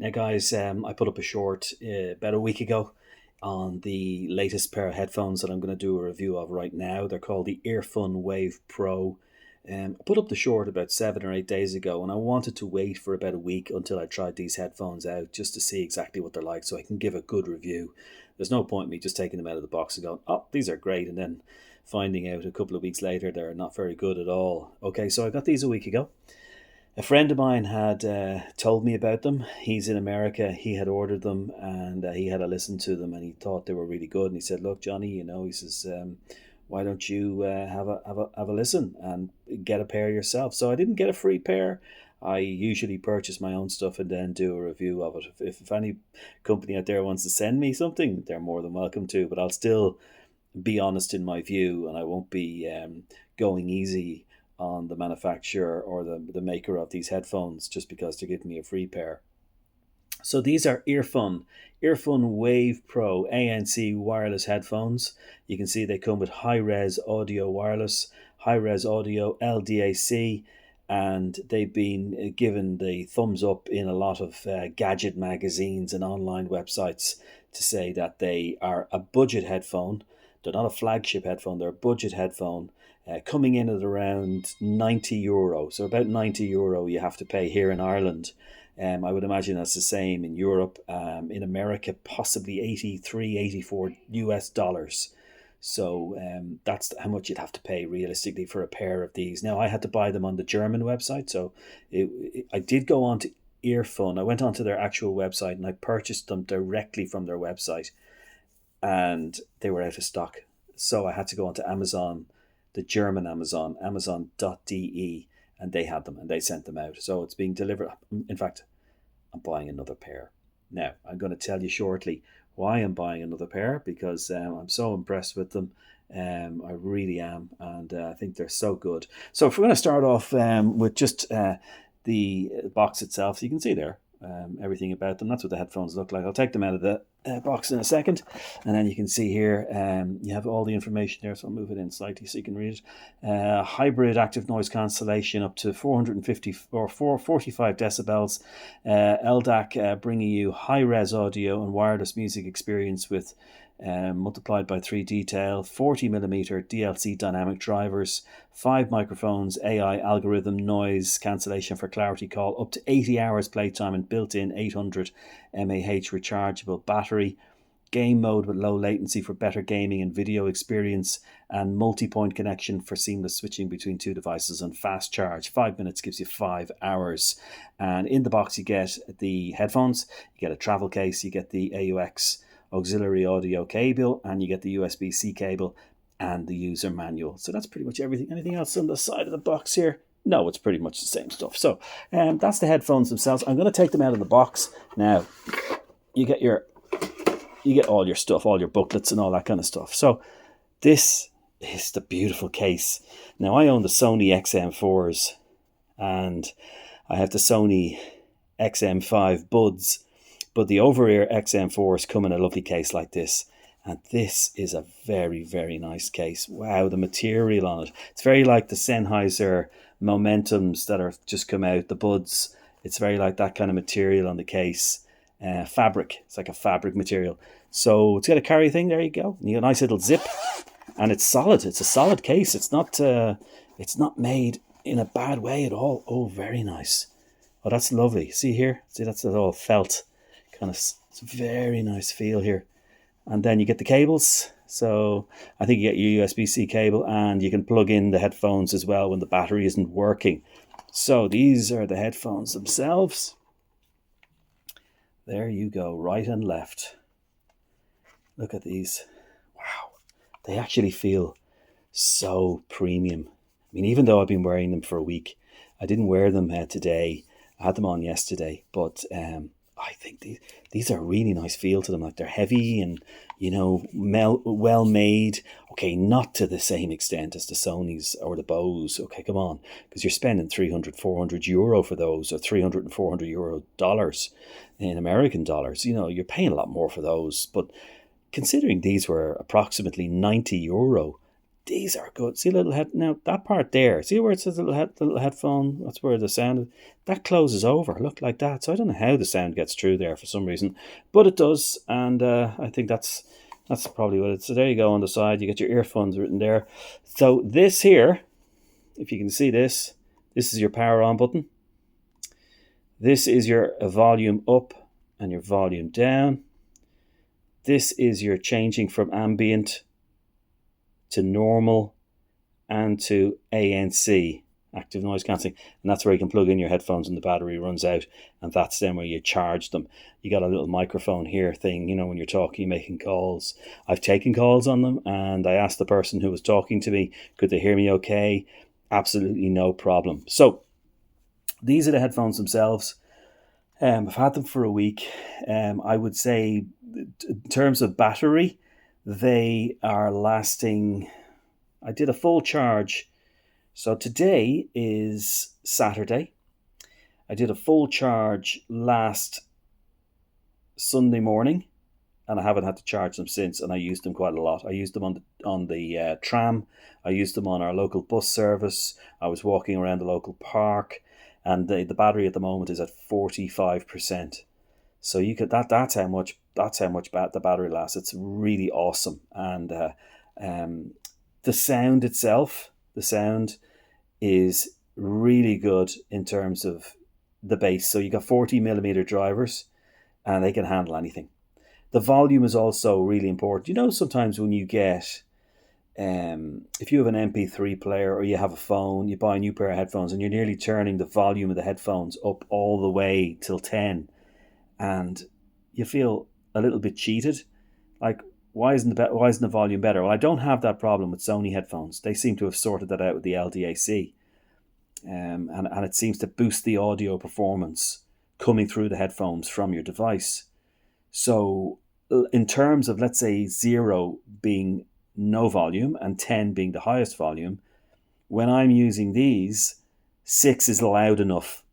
Now, guys, I put up a short about a week ago on the latest pair of headphones that I'm going to do a review of right now. They're called the Earfun Wave Pro. I put up the short about 7 or 8 days ago, and I wanted to wait for about a week until I tried these headphones out just to see exactly what they're like so I can give a good review. There's no point in me just taking them out of the box and going, oh, these are great, and then finding out a couple of weeks later they're not very good at all. Okay, so I got these a week ago. A friend of mine had told me about them. He's in America. He had ordered them and he had a listen to them and he thought they were really good. And he said, "Look, Johnny, he says, why don't you have a listen and get a pair yourself?" So I didn't get a free pair. I usually purchase my own stuff and then do a review of it. If any company out there wants to send me something, they're more than welcome to. But I'll still be honest in my view, and I won't be going easy on the manufacturer or the maker of these headphones just because they're giving me a free pair. So these are Earfun Wave Pro ANC wireless headphones. You can see they come with high-res audio wireless, high-res audio LDAC, and they've been given the thumbs up in a lot of gadget magazines and online websites to say that they are a budget headphone. They're not a flagship headphone, they're a budget headphone coming in at around €90. So about €90 you have to pay here in Ireland. I would imagine that's the same in Europe. In America, possibly 83, 84 US dollars. So that's how much you'd have to pay realistically for a pair of these. Now, I had to buy them on the German website. So I did go on to Earfun. I went onto their actual website and I purchased them directly from their website. And they were out of stock. So I had to go onto Amazon, the German Amazon, amazon.de, and they had them and they sent them out. So it's being delivered. In fact, I'm buying another pair. Now, I'm going to tell you shortly why I'm buying another pair because I'm so impressed with them. I really am, and I think they're so good. So if we're going to start off with just the box itself, you can see there everything about them. That's what the headphones look like. I'll take them out of the box in a second, and then you can see here you have all the information there. So I'll move it in slightly so you can read it. Hybrid active noise cancellation up to 450 or 445 decibels. LDAC bringing you high-res audio and wireless music experience with multiplied by 3 detail, 40mm DLC dynamic drivers, 5 microphones, AI algorithm noise cancellation for clarity call, up to 80 hours playtime and built-in 800 mAh rechargeable battery, game mode with low latency for better gaming and video experience, and multi-point connection for seamless switching between 2 devices, and fast charge. 5 minutes gives you 5 hours. And in the box you get the headphones, you get a travel case, you get the AUX auxiliary audio cable, and you get the USB-C cable and the user manual. So that's pretty much everything. Anything else on the side of the box here? No, it's pretty much the same stuff. So that's the headphones themselves. I'm going to take them out of the box now. You get all your stuff, all your booklets and all that kind of stuff. So this is the beautiful case. Now, I own the Sony XM4s and I have the Sony XM5 Buds, but the over-ear XM4s come in a lovely case like this. And this is a very, very nice case. Wow, the material on it. It's very like the Sennheiser Momentums that are just come out, the Buds. It's very like that kind of material on the case. Fabric. It's like a fabric material. So it's got a carry thing. There you go. And you got a nice little zip. And it's solid. It's a solid case. It's not made in a bad way at all. Oh, very nice. Oh, that's lovely. See here? See, that's all felt. Kind of, it's a very nice feel here. And then you get the cables. So I think you get your USB-C cable and you can plug in the headphones as well when the battery isn't working. So these are the headphones themselves. There you go, right and left. Look at these. Wow. They actually feel so premium. I mean, even though I've been wearing them for a week, I didn't wear them today. I had them on yesterday, but I think these are a really nice feel to them. Like they're heavy and, well made. Okay, not to the same extent as the Sonys or the Bose. Okay, come on. Because you're spending 300, 400 euro for those, or 300 and 400 euro dollars in American dollars. You're paying a lot more for those. But considering these were approximately 90 euro, These are good. See a little head now. That part there. See where it says little headphone. That's where the sound that closes over. Look like that. So I don't know how the sound gets through there for some reason, but it does. And I think that's probably what it is. So there you go on the side. You get your earphones written there. So this here, if you can see this is your power on button. This is your volume up and your volume down. This is your changing from ambient to normal and to ANC, active noise cancelling. And that's where you can plug in your headphones and the battery runs out. And that's then where you charge them. You got a little microphone here thing, when you're talking, making calls. I've taken calls on them and I asked the person who was talking to me, could they hear me okay? Absolutely no problem. So these are the headphones themselves. I've had them for a week. I would say in terms of battery, they are lasting. I did a full charge. So today is Saturday. I did a full charge last Sunday morning, and I haven't had to charge them since. And I used them quite a lot. I used them on the tram. I used them on our local bus service. I was walking around the local park, and the battery at the moment is at 45%. So you could that's how much the battery lasts. It's really awesome. And the sound itself, is really good in terms of the bass. So you got 40mm drivers, and they can handle anything. The volume is also really important. Sometimes when you get, if you have an MP3 player or you have a phone, you buy a new pair of headphones, and you're nearly turning the volume of the headphones up all the way till 10. And you feel a little bit cheated. Like, why isn't the volume better? Well, I don't have that problem with Sony headphones. They seem to have sorted that out with the LDAC. And it seems to boost the audio performance coming through the headphones from your device. So in terms of, let's say, 0 being no volume and 10 being the highest volume, when I'm using these, 6 is loud enough.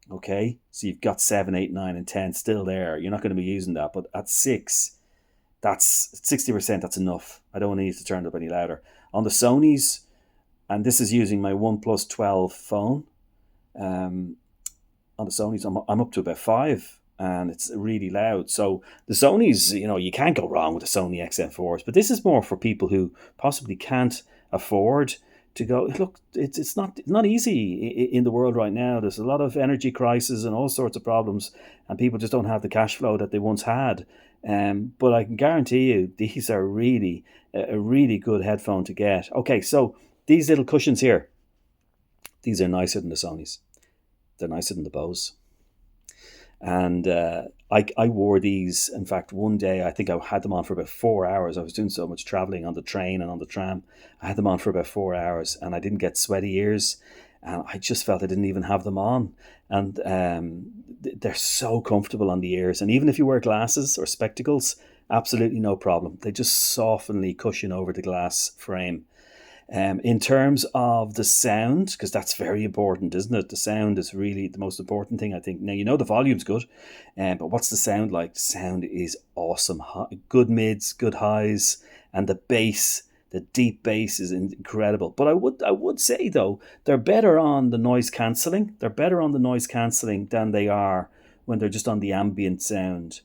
Okay, so you've got 7, 8, 9, and 10 still there. You're not going to be using that, but at 6, that's 60%. That's enough. I don't need to turn it up any louder. On the Sonys, and this is using my OnePlus 12 phone. On the Sonys, I'm up to about 5, and it's really loud. So the Sonys, you can't go wrong with the Sony XM4s, but this is more for people who possibly can't afford to go. Look, it's not easy in the world right now. There's a lot of energy crisis and all sorts of problems, and people just don't have the cash flow that they once had. But I can guarantee you, these are really a really good headphone to get. Okay, so these little cushions here, these are nicer than the Sonys. They're nicer than the Bose. And I wore these. In fact, one day I think I had them on for about 4 hours. I was doing so much traveling on the train and on the tram. I had them on for about 4 hours, and I didn't get sweaty ears, and I just felt I didn't even have them on. And they're so comfortable on the ears. And even if you wear glasses or spectacles, absolutely no problem. They just softly cushion over the glass frame. In terms of the sound, because that's very important, isn't it? The sound is really the most important thing, I think. Now, the volume's good, but what's the sound like? The sound is awesome. Good mids, good highs, and the bass, the deep bass is incredible. But I would say, though, they're better on the noise cancelling. They're better on the noise cancelling than they are when they're just on the ambient sound.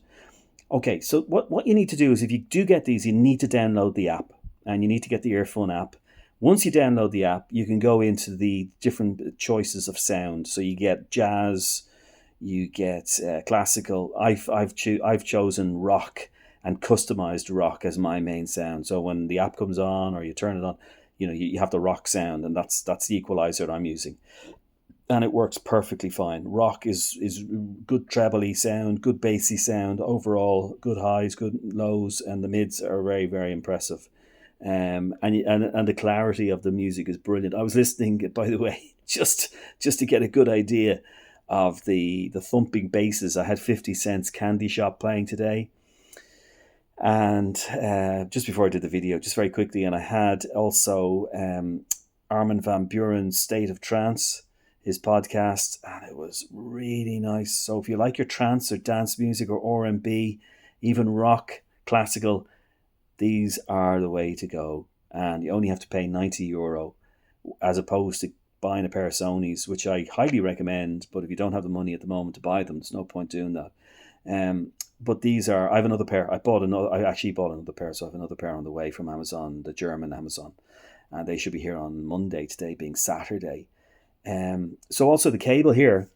Okay, so what you need to do is, if you do get these, you need to download the app, and you need to get the Earfun app. Once you download the app, you can go into the different choices of sound. So you get jazz, you get classical. I've chosen rock and customized rock as my main sound. So when the app comes on or you turn it on, you have the rock sound, and that's the equalizer I'm using, and it works perfectly fine. Rock is good treble-y sound, good bassy sound, overall good highs, good lows, and the mids are very, very impressive. And the clarity of the music is brilliant. I was listening, by the way, just to get a good idea of the thumping basses. I had 50 Cent's Candy Shop playing today, and just before I did the video, just very quickly, and I had also Armin van Buuren's State of Trance, his podcast, and it was really nice. So if you like your trance or dance music or R&B, even rock, classical, these are the way to go. and you only have to pay €90, as opposed to buying a pair of Sonys, which I highly recommend. But if you don't have the money at the moment to buy them, there's no point doing that. But these are, I have another pair. I actually bought another pair, so I have another pair on the way from Amazon, the German Amazon, and they should be here on Monday, today being Saturday. So also the cable here,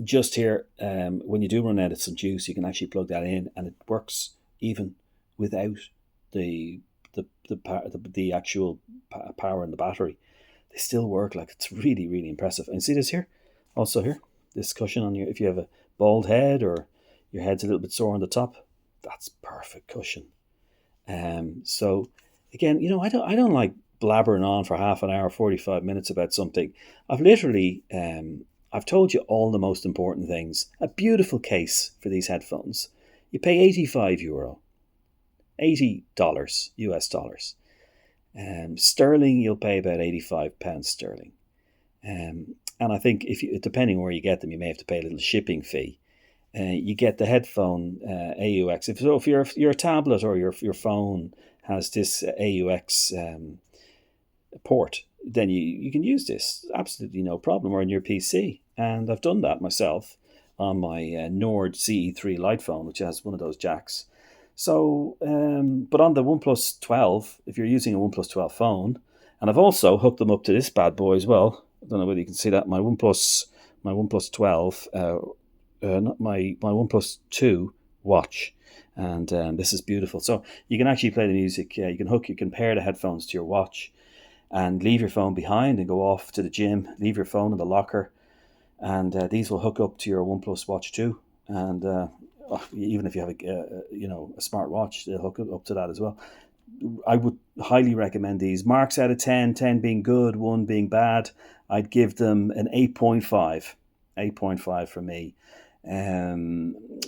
just here, when you do run out of some juice, you can actually plug that in, and it works even without the the actual power in the battery. They still work. Like, it's really, really impressive. And see this here, also here, this cushion on your, if you have a bald head or your head's a little bit sore on the top, that's perfect cushion. So again, I don't like blabbering on for half an hour, 45 minutes about something. I've literally, I've told you all the most important things. A beautiful case for these headphones. You pay €85, $80 US dollars. Sterling, you'll pay about £85 sterling. And I think, depending where you get them, you may have to pay a little shipping fee. You get the headphone AUX. If your tablet or your phone has this AUX port, then you can use this absolutely no problem, or on your PC. And I've done that myself on my Nord CE3 Lite phone, which has one of those jacks. So, but on the OnePlus 12, if you're using a OnePlus 12 phone, and I've also hooked them up to this bad boy as well. I don't know whether you can see that. My OnePlus 12, not my OnePlus 2 watch, and this is beautiful. So you can actually play the music. You can pair the headphones to your watch, and leave your phone behind and go off to the gym. Leave your phone in the locker, and these will hook up to your OnePlus Watch 2, and even if you have a smart watch, they'll hook up to that as well. I would highly recommend these. Marks out of 10, 10 being good, 1 being bad. I'd give them an 8.5. 8.5 for me.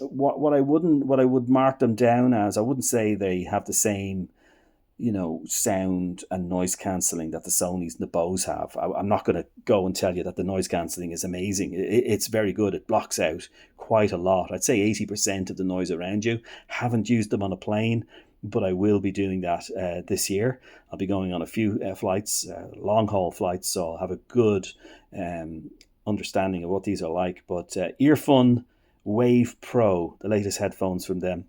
What I would mark them down as, I wouldn't say they have the same sound and noise cancelling that the Sonys and the Bose have. I'm not going to go and tell you that the noise cancelling is amazing. It's very good. It blocks out quite a lot. I'd say 80% of the noise around you. Haven't used them on a plane, but I will be doing that this year. I'll be going on a few flights, long haul flights, so I'll have a good understanding of what these are like. But Earfun Wave Pro, the latest headphones from them,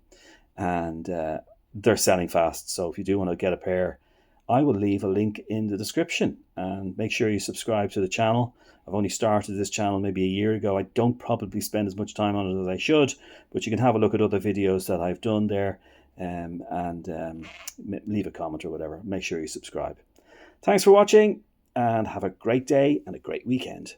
and they're selling fast. So if you do want to get a pair, I will leave a link in the description, and make sure you subscribe to the channel. I've only started this channel maybe a year ago. I don't probably spend as much time on it as I should, but you can have a look at other videos that I've done there, and leave a comment or whatever. Make sure you subscribe. Thanks for watching, and have a great day and a great weekend.